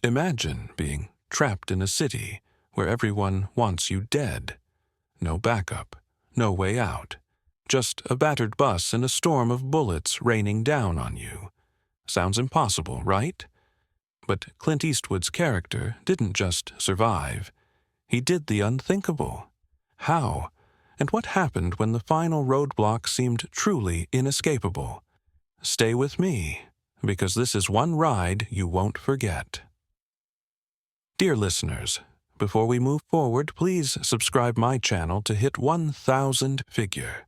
Imagine being trapped in a city where everyone wants you dead. No backup, no way out. Just a battered bus and a storm of bullets raining down on you. Sounds impossible, right? But Clint Eastwood's character didn't just survive. He did the unthinkable. How? And what happened when the final roadblock seemed truly inescapable? Stay with me, because this is one ride you won't forget. Dear listeners, before we move forward, please subscribe my channel to hit 1,000 figure.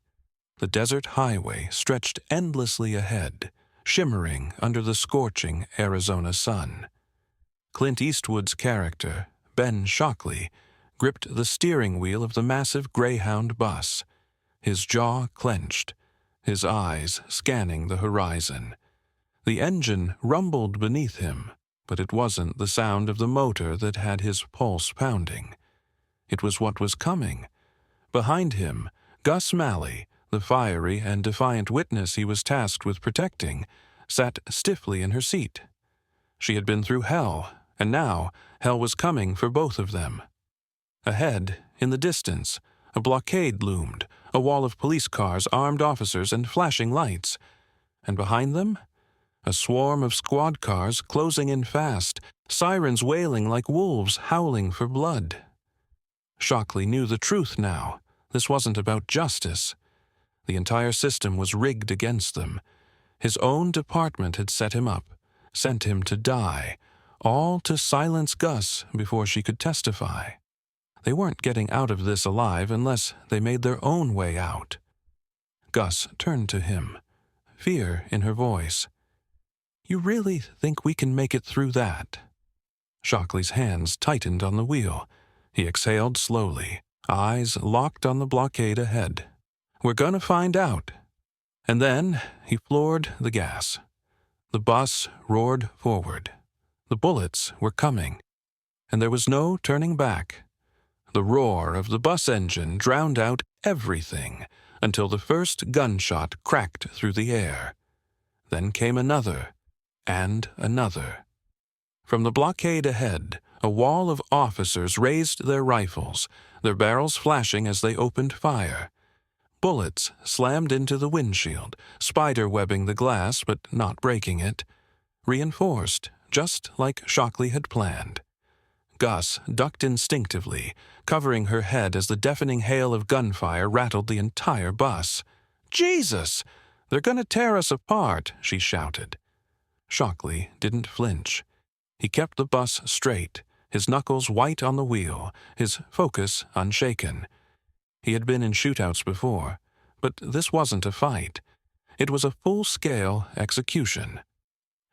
The desert highway stretched endlessly ahead, shimmering under the scorching Arizona sun. Clint Eastwood's character, Ben Shockley, gripped the steering wheel of the massive Greyhound bus, his jaw clenched, his eyes scanning the horizon. The engine rumbled beneath him, but it wasn't the sound of the motor that had his pulse pounding. It was what was coming. Behind him, Gus Malley, the fiery and defiant witness he was tasked with protecting, sat stiffly in her seat. She had been through hell, and now hell was coming for both of them. Ahead, in the distance, a blockade loomed, a wall of police cars, armed officers, and flashing lights. And behind them, a swarm of squad cars closing in fast, sirens wailing like wolves howling for blood. Shockley knew the truth now. This wasn't about justice. The entire system was rigged against them. His own department had set him up, sent him to die, all to silence Gus before she could testify. They weren't getting out of this alive unless they made their own way out. Gus turned to him, fear in her voice. "You really think we can make it through that?" Shockley's hands tightened on the wheel. He exhaled slowly, eyes locked on the blockade ahead. "We're gonna find out." And then he floored the gas. The bus roared forward. The bullets were coming, and there was no turning back. The roar of the bus engine drowned out everything until the first gunshot cracked through the air. Then came another, and another. From the blockade ahead, a wall of officers raised their rifles, their barrels flashing as they opened fire. Bullets slammed into the windshield, spider-webbing the glass but not breaking it. Reinforced, just like Shockley had planned. Gus ducked instinctively, covering her head as the deafening hail of gunfire rattled the entire bus. "Jesus! They're gonna tear us apart," she shouted. Shockley didn't flinch. He kept the bus straight, his knuckles white on the wheel, his focus unshaken. He had been in shootouts before, but this wasn't a fight. It was a full-scale execution.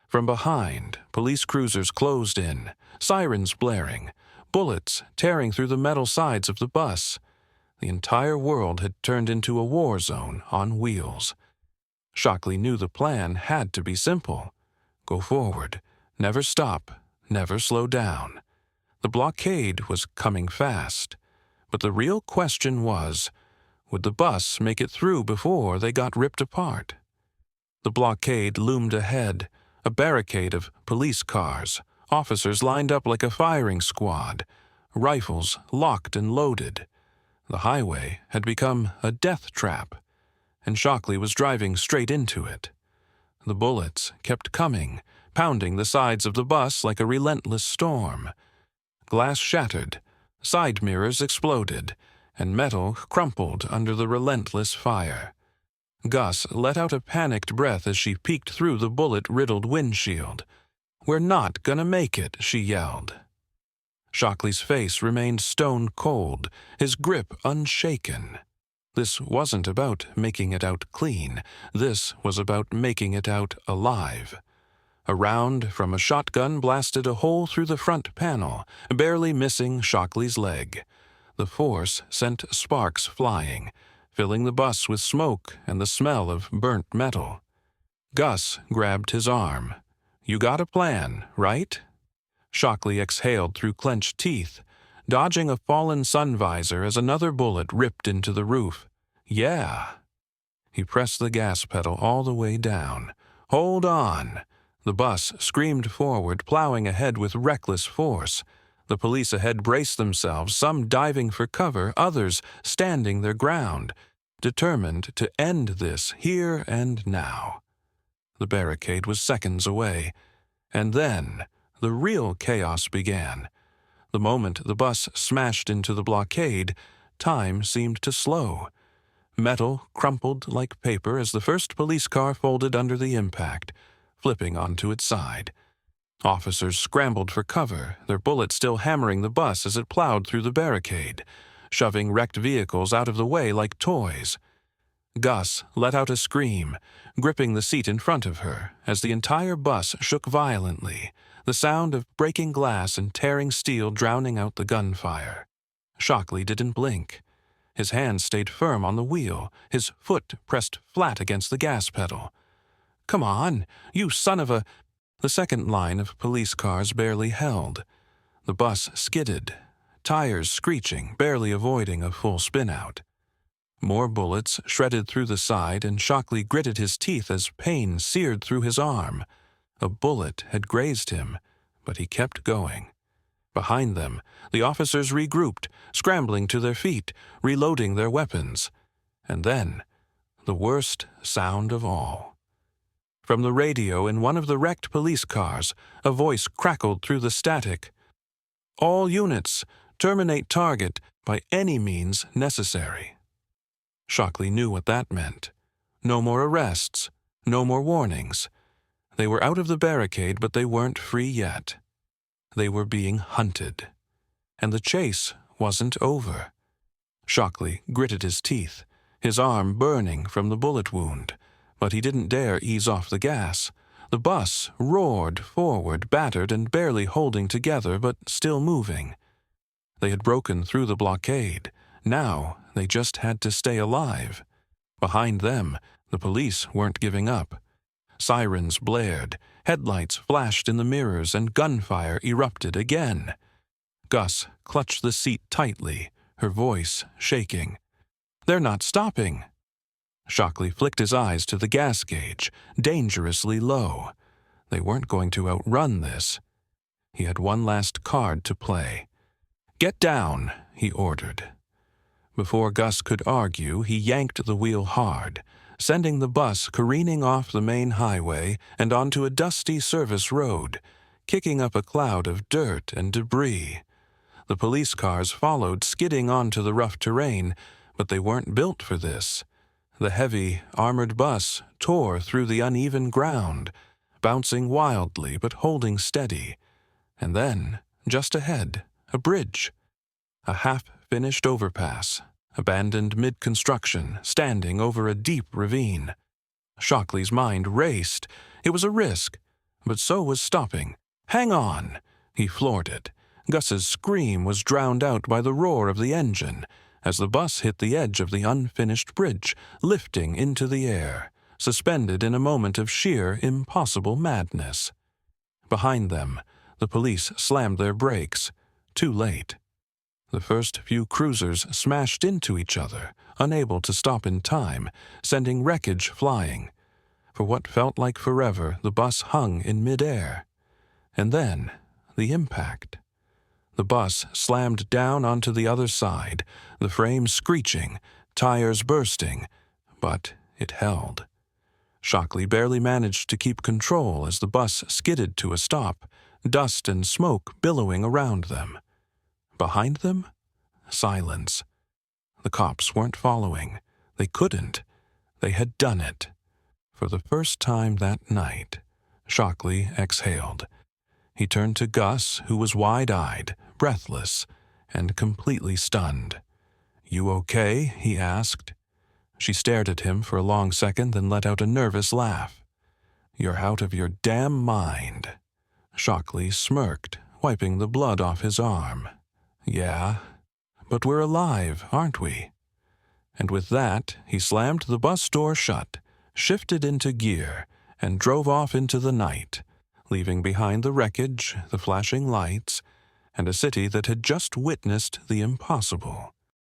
From behind, police cruisers closed in, sirens blaring, bullets tearing through the metal sides of the bus. The entire world had turned into a war zone on wheels. Shockley knew the plan had to be simple. Go forward, never stop, never slow down. The blockade was coming fast, but the real question was, would the bus make it through before they got ripped apart? The blockade loomed ahead, a barricade of police cars, officers lined up like a firing squad, rifles locked and loaded. The highway had become a death trap, and Shockley was driving straight into it. The bullets kept coming, pounding the sides of the bus like a relentless storm. Glass shattered, side mirrors exploded, and metal crumpled under the relentless fire. Gus let out a panicked breath as she peeked through the bullet-riddled windshield. "We're not gonna make it," she yelled. Shockley's face remained stone cold, his grip unshaken. This wasn't about making it out clean. This was about making it out alive. A round from a shotgun blasted a hole through the front panel, barely missing Shockley's leg. The force sent sparks flying, filling the bus with smoke and the smell of burnt metal. Gus grabbed his arm. "You got a plan, right?" Shockley exhaled through clenched teeth, dodging a fallen sun visor as another bullet ripped into the roof. "Yeah." He pressed the gas pedal all the way down. "Hold on." The bus screamed forward, plowing ahead with reckless force. The police ahead braced themselves, some diving for cover, others standing their ground, determined to end this here and now. The barricade was seconds away, and then the real chaos began. The moment the bus smashed into the blockade, time seemed to slow. Metal crumpled like paper as the first police car folded under the impact, flipping onto its side. Officers scrambled for cover, their bullets still hammering the bus as it plowed through the barricade, shoving wrecked vehicles out of the way like toys. Gus let out a scream, gripping the seat in front of her, as the entire bus shook violently, the sound of breaking glass and tearing steel drowning out the gunfire. Shockley didn't blink. His hand stayed firm on the wheel, his foot pressed flat against the gas pedal. "Come on, you son of a—" The second line of police cars barely held. The bus skidded, tires screeching, barely avoiding a full spin-out. More bullets shredded through the side, and Shockley gritted his teeth as pain seared through his arm. A bullet had grazed him, but he kept going. Behind them, the officers regrouped, scrambling to their feet, reloading their weapons. And then, the worst sound of all. From the radio in one of the wrecked police cars, a voice crackled through the static. "All units, terminate target by any means necessary." Shockley knew what that meant. No more arrests, no more warnings. They were out of the barricade, but they weren't free yet. They were being hunted. And the chase wasn't over. Shockley gritted his teeth, his arm burning from the bullet wound, but he didn't dare ease off the gas. The bus roared forward, battered and barely holding together, but still moving. They had broken through the blockade. Now they just had to stay alive. Behind them, the police weren't giving up. Sirens blared, headlights flashed in the mirrors, and gunfire erupted again. Gus clutched the seat tightly, her voice shaking. "They're not stopping." Shockley flicked his eyes to the gas gauge, dangerously low. They weren't going to outrun this. He had one last card to play. "Get down," he ordered. Before Gus could argue, he yanked the wheel hard, sending the bus careening off the main highway and onto a dusty service road, kicking up a cloud of dirt and debris. The police cars followed, skidding onto the rough terrain, but they weren't built for this. The heavy, armored bus tore through the uneven ground, bouncing wildly but holding steady. And then, just ahead, a bridge. A half-finished overpass, abandoned mid-construction, standing over a deep ravine. Shockley's mind raced. It was a risk, but so was stopping. "Hang on!" He floored it. Gus's scream was drowned out by the roar of the engine as the bus hit the edge of the unfinished bridge, lifting into the air, suspended in a moment of sheer, impossible madness. Behind them, the police slammed their brakes. Too late. The first few cruisers smashed into each other, unable to stop in time, sending wreckage flying. For what felt like forever, the bus hung in midair. And then, the impact. The bus slammed down onto the other side, the frame screeching, tires bursting, but it held. Shockley barely managed to keep control as the bus skidded to a stop, dust and smoke billowing around them. Behind them, silence. The cops weren't following. They couldn't. They had done it. For the first time that night, Shockley exhaled. He turned to Gus, who was wide-eyed, breathless, and completely stunned. "You okay?" he asked. She stared at him for a long second, then let out a nervous laugh. "You're out of your damn mind." Shockley smirked, wiping the blood off his arm. "Yeah, but we're alive, aren't we?" And with that, he slammed the bus door shut, shifted into gear, and drove off into the night, leaving behind the wreckage, the flashing lights, and a city that had just witnessed the impossible.